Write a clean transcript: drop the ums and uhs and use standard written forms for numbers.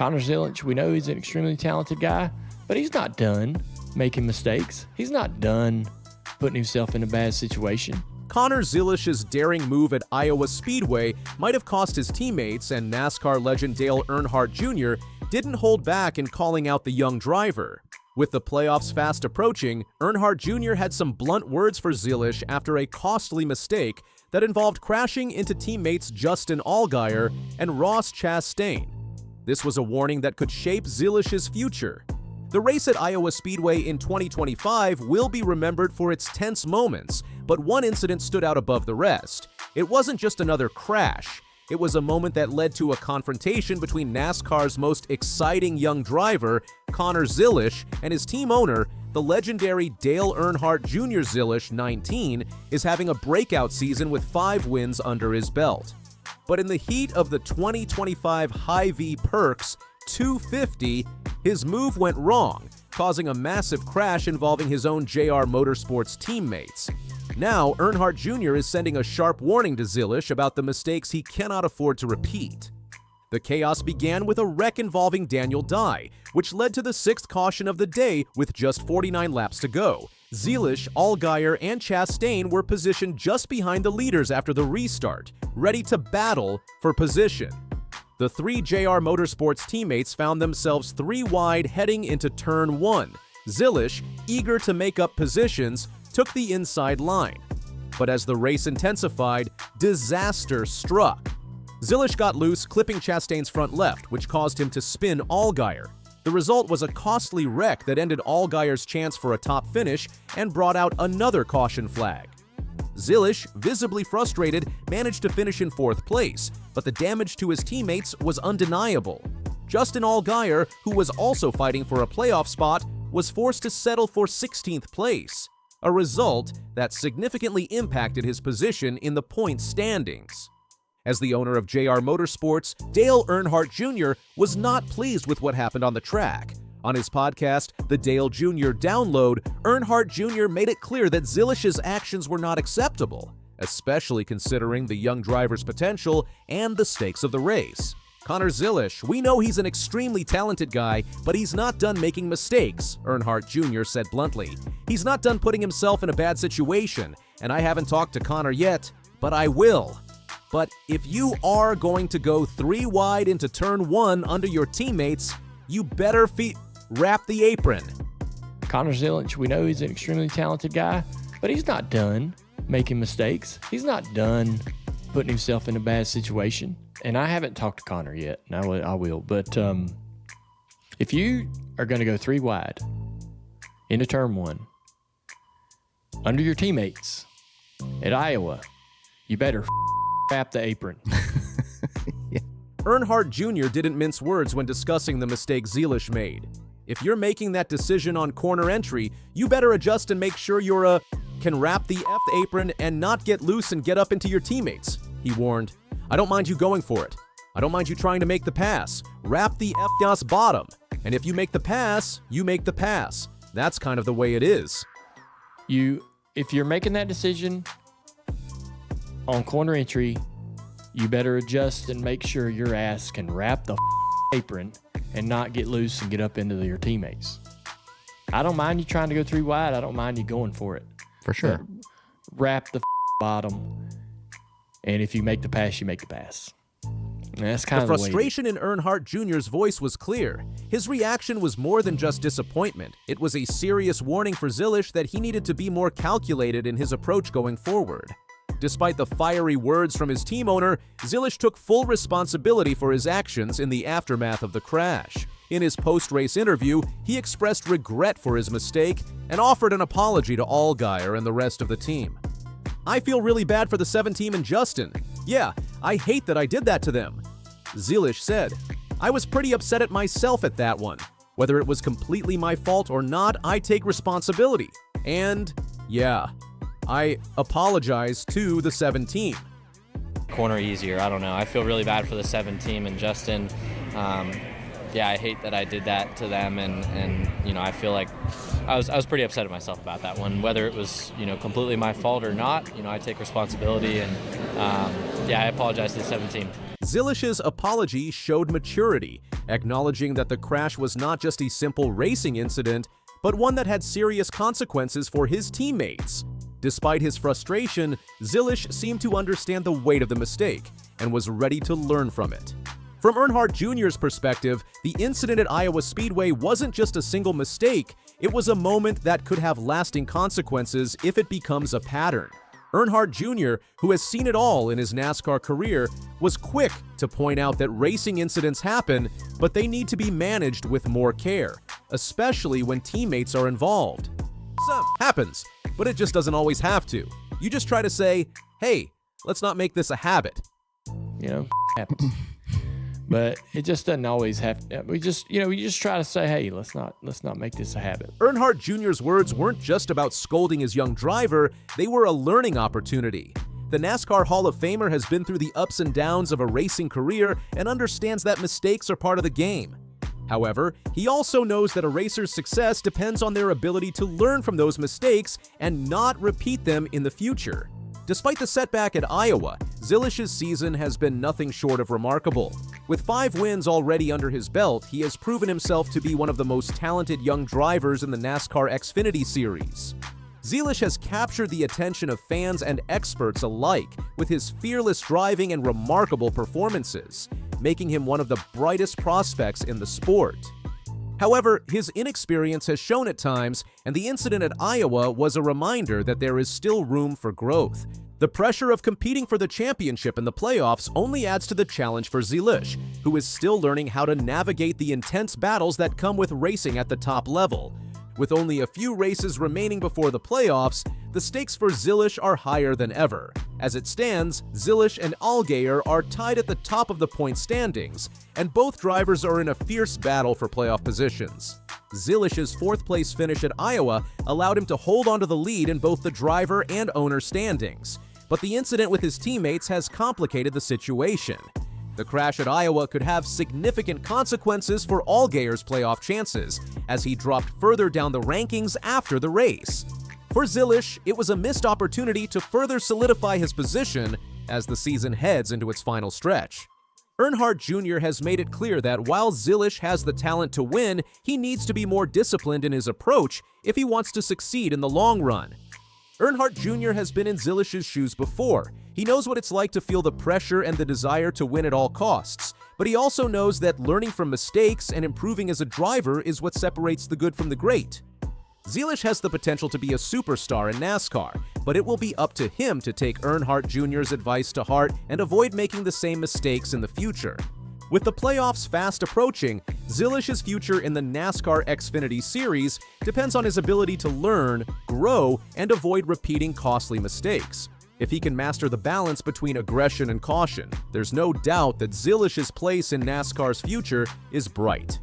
Connor Zilisch, we know he's an extremely talented guy, but he's not done making mistakes. He's not done putting himself in a bad situation. Connor Zilisch's daring move at Iowa Speedway might have cost his teammates, and NASCAR legend Dale Earnhardt Jr. didn't hold back in calling out the young driver. With the playoffs fast approaching, Earnhardt Jr. had some blunt words for Zilisch after a costly mistake that involved crashing into teammates Justin Allgaier and Ross Chastain. This was a warning that could shape Zilisch's future. The race at Iowa Speedway in 2025 will be remembered for its tense moments, but one incident stood out above the rest. It wasn't just another crash. It was a moment that led to a confrontation between NASCAR's most exciting young driver, Connor Zilisch, and his team owner, the legendary Dale Earnhardt Jr. Zilisch, 19, is having a breakout season with 5 wins under his belt. But in the heat of the 2025 Hy-Vee Perks 250, his move went wrong, causing a massive crash involving his own JR Motorsports teammates. Now, Earnhardt Jr. is sending a sharp warning to Zilisch about the mistakes he cannot afford to repeat. The chaos began with a wreck involving Daniel Dye, which led to the 6th caution of the day with just 49 laps to go. Zilisch, Allgaier, and Chastain were positioned just behind the leaders after the restart, ready to battle for position. The 3 JR Motorsports teammates found themselves 3 wide heading into Turn 1. Zilisch, eager to make up positions, took the inside line. But as the race intensified, disaster struck. Zilisch got loose, clipping Chastain's front left, which caused him to spin Allgaier. The result was a costly wreck that ended Allgaier's chance for a top finish and brought out another caution flag. Zilisch, visibly frustrated, managed to finish in 4th place, but the damage to his teammates was undeniable. Justin Allgaier, who was also fighting for a playoff spot, was forced to settle for 16th place, a result that significantly impacted his position in the points standings. As the owner of JR Motorsports, Dale Earnhardt Jr. was not pleased with what happened on the track. On his podcast, The Dale Jr. Download, Earnhardt Jr. made it clear that Zilisch's actions were not acceptable, especially considering the young driver's potential and the stakes of the race. Connor Zilisch, we know he's an extremely talented guy, but he's not done making mistakes, Earnhardt Jr. said bluntly. He's not done putting himself in a bad situation, and I haven't talked to Connor yet, but I will. But if you are going to go 3 wide into Turn 1 under your teammates, you better wrap the apron. Connor Zilisch, we know he's an extremely talented guy, but he's not done making mistakes. He's not done putting himself in a bad situation. And I haven't talked to Connor yet, and I will. But if you are going to go 3 wide into Turn 1 under your teammates at Iowa, you better wrap the apron. Yeah. Earnhardt Jr. didn't mince words when discussing the mistake Zilisch made. If you're making that decision on corner entry, you better adjust and make sure you're can wrap the apron and not get loose and get up into your teammates, he warned. I don't mind you going for it. I don't mind you trying to make the pass. Wrap the bottom. And if you make the pass, you make the pass. That's kind of the way it is. If you're making that decision on corner entry, you better adjust and make sure your ass can wrap the apron and not get loose and get up into your teammates. I don't mind you trying to go 3 wide. I don't mind you going for it. For sure. But wrap the bottom, and if you make the pass, you make the pass. And that's kind of the frustration in Earnhardt Jr.'s voice was clear. His reaction was more than just disappointment. It was a serious warning for Zilisch that he needed to be more calculated in his approach going forward. Despite the fiery words from his team owner, Zilisch took full responsibility for his actions in the aftermath of the crash. In his post-race interview, he expressed regret for his mistake and offered an apology to Allgaier and the rest of the team. I feel really bad for the 7 team and Justin. Yeah, I hate that I did that to them. Zilisch said, I was pretty upset at myself at that one. Whether it was completely my fault or not, I take responsibility. And, yeah, I apologize to the 7 team. Corner easier, I don't know. I feel really bad for the 7 team and Justin. Yeah, I hate that I did that to them, and you know, I feel like I was pretty upset at myself about that one. Whether it was, you know, completely my fault or not, you know, I take responsibility, and yeah, I apologize to the 7 team. Zilisch's apology showed maturity, acknowledging that the crash was not just a simple racing incident, but one that had serious consequences for his teammates. Despite his frustration, Zilisch seemed to understand the weight of the mistake and was ready to learn from it. From Earnhardt Jr.'s perspective, the incident at Iowa Speedway wasn't just a single mistake, it was a moment that could have lasting consequences if it becomes a pattern. Earnhardt Jr., who has seen it all in his NASCAR career, was quick to point out that racing incidents happen, but they need to be managed with more care, especially when teammates are involved. Stuff happens, but it just doesn't always have to. You just try to say, hey, let's not make this a habit. You know, happens. But it just doesn't always have to. We just try to say, hey, let's not make this a habit. Earnhardt Jr.'s words weren't just about scolding his young driver, they were a learning opportunity. The NASCAR Hall of Famer has been through the ups and downs of a racing career and understands that mistakes are part of the game. However, he also knows that a racer's success depends on their ability to learn from those mistakes and not repeat them in the future. Despite the setback at Iowa, Zilisch's season has been nothing short of remarkable. With 5 wins already under his belt, he has proven himself to be one of the most talented young drivers in the NASCAR Xfinity Series. Zilisch has captured the attention of fans and experts alike with his fearless driving and remarkable performances, making him one of the brightest prospects in the sport. However, his inexperience has shown at times, and the incident at Iowa was a reminder that there is still room for growth. The pressure of competing for the championship in the playoffs only adds to the challenge for Zilisch, who is still learning how to navigate the intense battles that come with racing at the top level. With only a few races remaining before the playoffs, the stakes for Zilisch are higher than ever. As it stands, Zilisch and Allgaier are tied at the top of the point standings, and both drivers are in a fierce battle for playoff positions. Zilisch's 4th-place finish at Iowa allowed him to hold onto the lead in both the driver and owner standings, but the incident with his teammates has complicated the situation. The crash at Iowa could have significant consequences for Allgaier's playoff chances, as he dropped further down the rankings after the race. For Zilisch, it was a missed opportunity to further solidify his position as the season heads into its final stretch. Earnhardt Jr. has made it clear that while Zilisch has the talent to win, he needs to be more disciplined in his approach if he wants to succeed in the long run. Earnhardt Jr. has been in Zilisch's shoes before. He knows what it's like to feel the pressure and the desire to win at all costs, but he also knows that learning from mistakes and improving as a driver is what separates the good from the great. Zilisch has the potential to be a superstar in NASCAR, but it will be up to him to take Earnhardt Jr.'s advice to heart and avoid making the same mistakes in the future. With the playoffs fast approaching, Zilisch's future in the NASCAR Xfinity Series depends on his ability to learn, grow, and avoid repeating costly mistakes. If he can master the balance between aggression and caution, there's no doubt that Zilisch's place in NASCAR's future is bright.